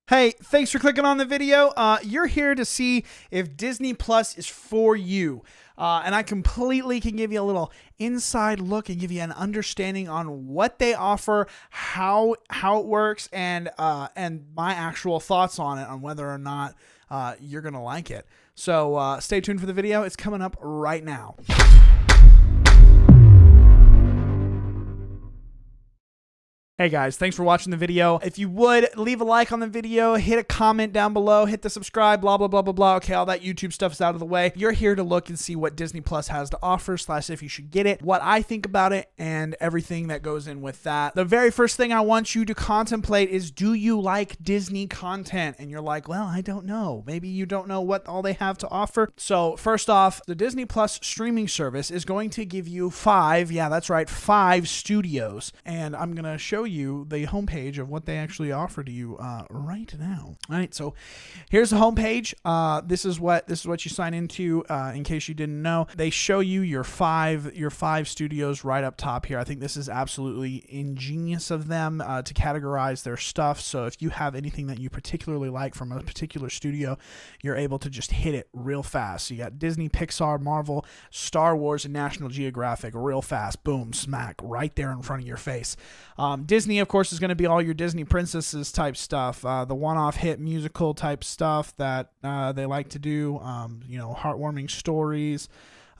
Hey, thanks for clicking on the video. You're here to see if Disney Plus is for you. And I completely can give you a little inside look and give you an understanding on what they offer, how it works, and my actual thoughts on it, on whether or not you're gonna like it. So stay tuned for the video. It's coming up right now. Hey guys, thanks for watching the video. If you would, leave a like on the video, hit a comment down below, hit the subscribe, blah, blah, blah, blah, blah. Okay, all that YouTube stuff is out of the way. You're here to look and see what Disney Plus has to offer, / if you should get it, what I think about it, and everything that goes in with that. The very first thing I want you to contemplate is, do you like Disney content? And you're like, well, I don't know. Maybe you don't know what all they have to offer. So first off, the Disney Plus streaming service is going to give you 5 studios. And I'm going to show you the homepage of what they actually offer to you right now. All right, so here's the homepage. This is what you sign into. In case you didn't know, they show you your five studios right up top here. I think this is absolutely ingenious of them to categorize their stuff. So if you have anything that you particularly like from a particular studio, you're able to just hit it real fast. So you got Disney, Pixar, Marvel, Star Wars, and National Geographic real fast. Boom, smack, right there in front of your face. Disney, of course, is going to be all your Disney princesses type stuff, the one-off hit musical type stuff that they like to do, heartwarming stories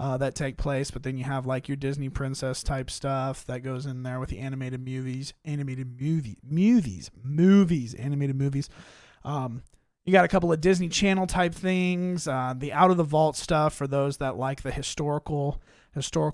that take place. But then you have like your Disney princess type stuff that goes in there with the animated movies. You got a couple of Disney Channel type things, the out of the vault stuff for those that like the historical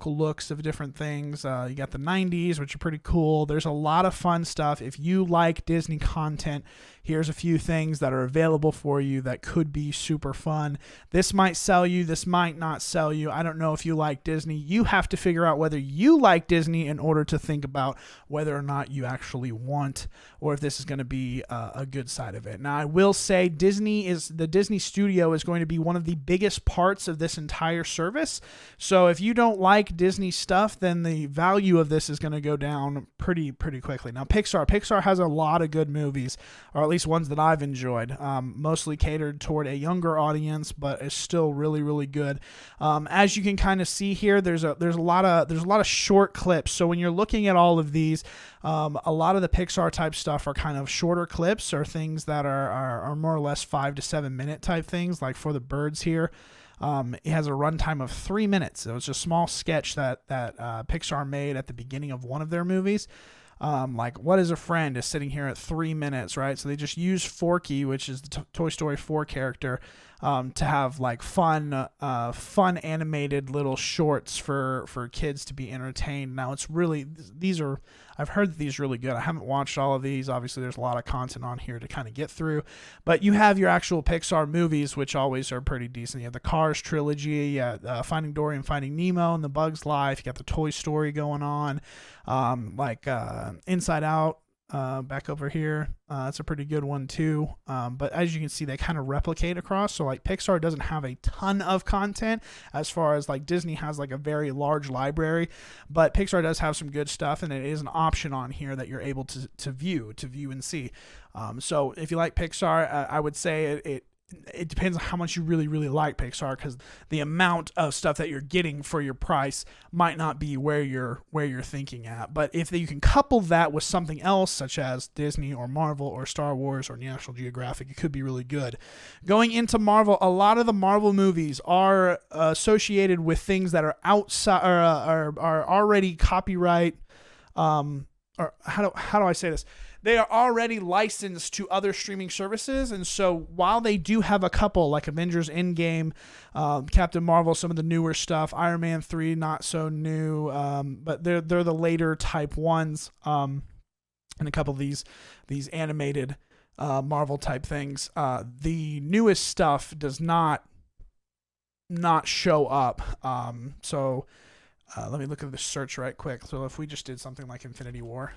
looks of different things. You got the 90s, which are pretty cool. There's a lot of fun stuff. If you like Disney content, here's a few things that are available for you that could be super fun. This might sell you, this might not sell you. I don't know if you like Disney. You have to figure out whether you like Disney in order to think about whether or not you actually want, or if this is going to be a good side of it. Now, I will say the Disney studio is going to be one of the biggest parts of this entire service. So if you don't like Disney stuff, then the value of this is going to go down pretty quickly. Now, Pixar has a lot of good movies, or at least ones that I've enjoyed, mostly catered toward a younger audience, but is still really good. As you can kind of see here, there's a lot of short clips. So when you're looking at all of these, a lot of the Pixar type stuff are kind of shorter clips, or things that are more or less 5 to 7 minute type things. Like for the birds here, it has a runtime of 3 minutes. It was a small sketch that Pixar made at the beginning of one of their movies. Like What is a Friend is sitting here at 3 minutes, right? So they just use Forky, which is the Toy Story 4 character, to have like fun animated little shorts for kids to be entertained. Now it's really, I've heard that these are really good. I haven't watched all of these. Obviously there's a lot of content on here to kind of get through, but you have your actual Pixar movies, which always are pretty decent. You have the Cars trilogy, Finding Dory and Finding Nemo, and The Bug's Life. You got the Toy Story going on, Inside Out, back over here. That's a pretty good one too. But as you can see, they kind of replicate across. So like Pixar doesn't have a ton of content, as far as like Disney has like a very large library, but Pixar does have some good stuff, and it is an option on here that you're able to view and see. So if you like Pixar, I would say it depends on how much you really like Pixar, because the amount of stuff that you're getting for your price might not be where you're thinking at. But if you can couple that with something else, such as Disney or Marvel or Star Wars or National Geographic, it could be really good. Going into Marvel, a lot of the Marvel movies are associated with things that are outside, are already copyright, or how do I say this? They are already licensed to other streaming services, and so while they do have a couple, like Avengers Endgame, Captain Marvel, some of the newer stuff, Iron Man 3, not so new, but they're the later type ones, and a couple of these animated Marvel type things. The newest stuff does not show up. So let me look at the search right quick. So if we just did something like Infinity War,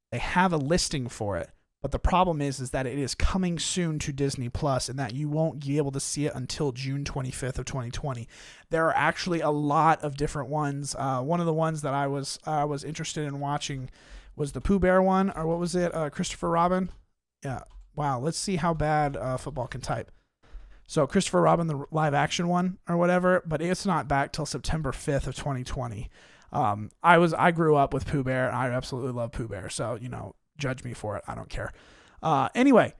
they have a listing for it, but the problem is that it is coming soon to Disney Plus, and that you won't be able to see it until June 25th of 2020. There are actually a lot of different ones. One of the ones that I was interested in watching was the Pooh Bear one, or what was it? Christopher Robin. Yeah. Wow. Let's see how bad football can type. So Christopher Robin, the live action one or whatever, but it's not back till September 5th of 2020. I grew up with Pooh Bear. I absolutely love Pooh Bear. So, judge me for it. I don't care. Anyway,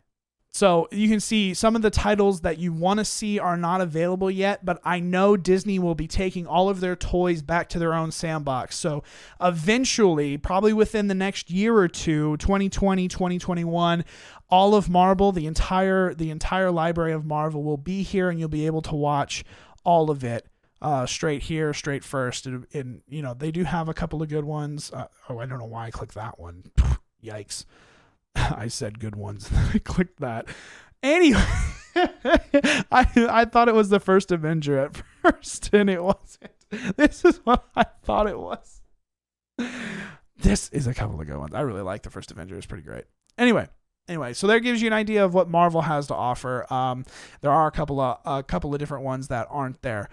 so you can see some of the titles that you want to see are not available yet, but I know Disney will be taking all of their toys back to their own sandbox. So eventually, probably within the next year or two, 2020, 2021, all of Marvel, the entire library of Marvel will be here, and you'll be able to watch all of it straight here, straight first. And they do have a couple of good ones. I don't know why I clicked that one. Yikes. I said good ones. I clicked that. Anyway, I thought it was the first Avenger at first, and it wasn't. This is what I thought it was. This is a couple of good ones. I really like the first Avenger. It's pretty great. Anyway, so that gives you an idea of what Marvel has to offer. There are a couple of different ones that aren't there.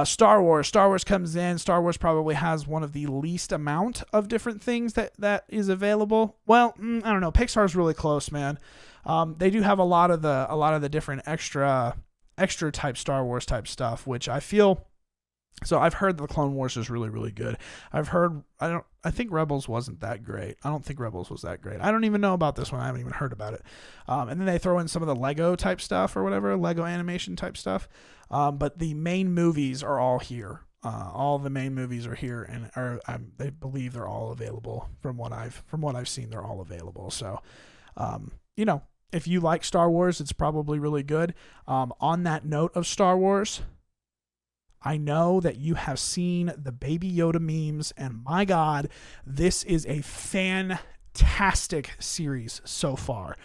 Star Wars comes in. Star Wars probably has one of the least amount of different things that is available. Well, I don't know. Pixar's really close, man. They do have a lot of the different extra type Star Wars type stuff, which I feel. So I've heard the Clone Wars is really, really good. I think Rebels wasn't that great. I don't think Rebels was that great. I don't even know about this one. I haven't even heard about it. And then they throw in some of the Lego type stuff or whatever, Lego animation type stuff. But the main movies are all here. All the main movies are here, and they believe they're all available. From what I've seen, they're all available. So, if you like Star Wars, it's probably really good. On that note of Star Wars, I know that you have seen the Baby Yoda memes, and my God, this is a fantastic series so far.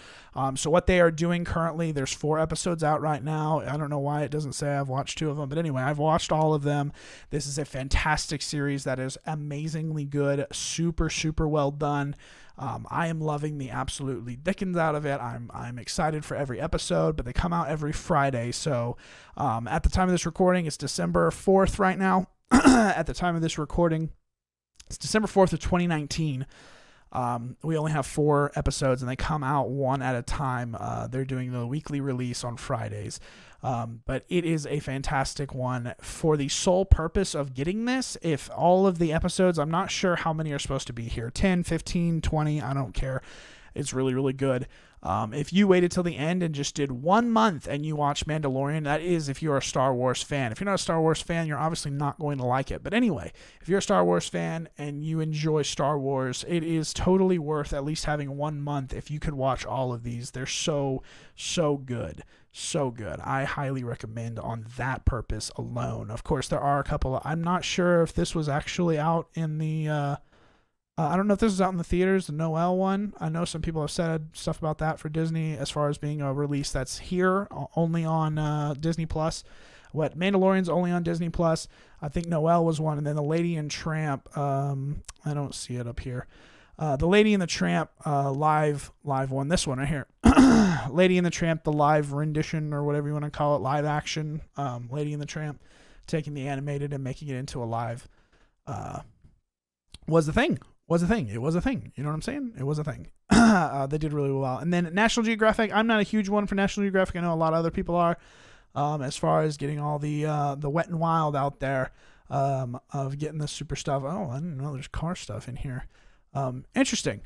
So what they are doing currently, there's 4 episodes out right now. I don't know why it doesn't say I've watched 2 of them, but anyway, I've watched all of them. This is a fantastic series that is amazingly good, super, super well done. I am loving the absolutely dickens out of it. I'm excited for every episode, but they come out every Friday. So at the time of this recording, it's December 4th right now. At the time of this recording, it's December 4th of 2019. We only have 4 episodes, and they come out one at a time. They're doing the weekly release on Fridays. But it is a fantastic one for the sole purpose of getting this. If all of the episodes, I'm not sure how many are supposed to be here, 10, 15, 20, I don't care. It's really, really good. If you waited till the end and just did 1 month and you watch Mandalorian, that is if you're a Star Wars fan. If you're not a Star Wars fan, you're obviously not going to like it. But anyway, if you're a Star Wars fan and you enjoy Star Wars, it is totally worth at least having 1 month if you could watch all of these. They're so, so good. So good. I highly recommend on that purpose alone. Of course, there are a couple. I'm not sure if this was actually out in the... I don't know if this is out in the theaters, the Noel one. I know some people have said stuff about that for Disney as far as being a release that's here only on Disney Plus. Mandalorian's only on Disney Plus. I think Noel was one, and then the Lady and Tramp. I don't see it up here. The Lady and the Tramp live one. This one right here. Lady and the Tramp, the live rendition or whatever you want to call it, live action. Lady and the Tramp, taking the animated and making it into a live. Was a thing. It was a thing. You know what I'm saying? It was a thing. They did really well. And then National Geographic. I'm not a huge one for National Geographic. I know a lot of other people are. As far as getting all the Wet and Wild out there, of getting the super stuff. Oh, I didn't know there's car stuff in here. Interesting.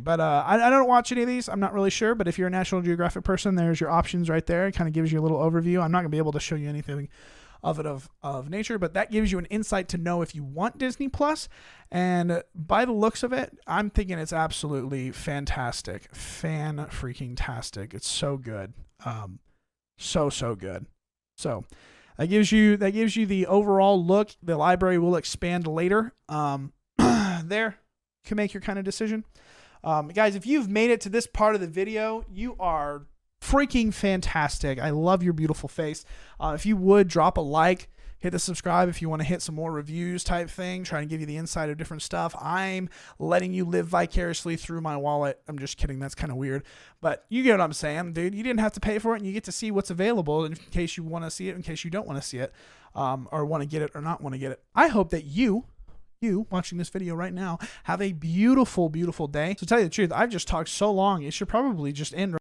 But I don't watch any of these. I'm not really sure. But if you're a National Geographic person, there's your options right there. It kind of gives you a little overview. I'm not gonna be able to show you anything of nature, but that gives you an insight to know if you want Disney Plus. And by the looks of it, I'm thinking it's absolutely fantastic. Fan-freaking-tastic. It's so good. So good. So that gives you the overall look. The library will expand later. There, you can make your kind of decision. Guys, if you've made it to this part of the video, you are freaking fantastic. I love your beautiful face. If you would drop a like, hit the subscribe if you want to hit some more reviews type thing, trying to give you the insight of different stuff. I'm letting you live vicariously through my wallet. I'm just kidding. That's kind of weird. But you get what I'm saying, dude. You didn't have to pay for it, and you get to see what's available in case you want to see it, in case you don't want to see it, or want to get it or not want to get it. I hope that you you watching this video right now have a beautiful, beautiful day. So to tell you the truth, I've just talked so long, it should probably just end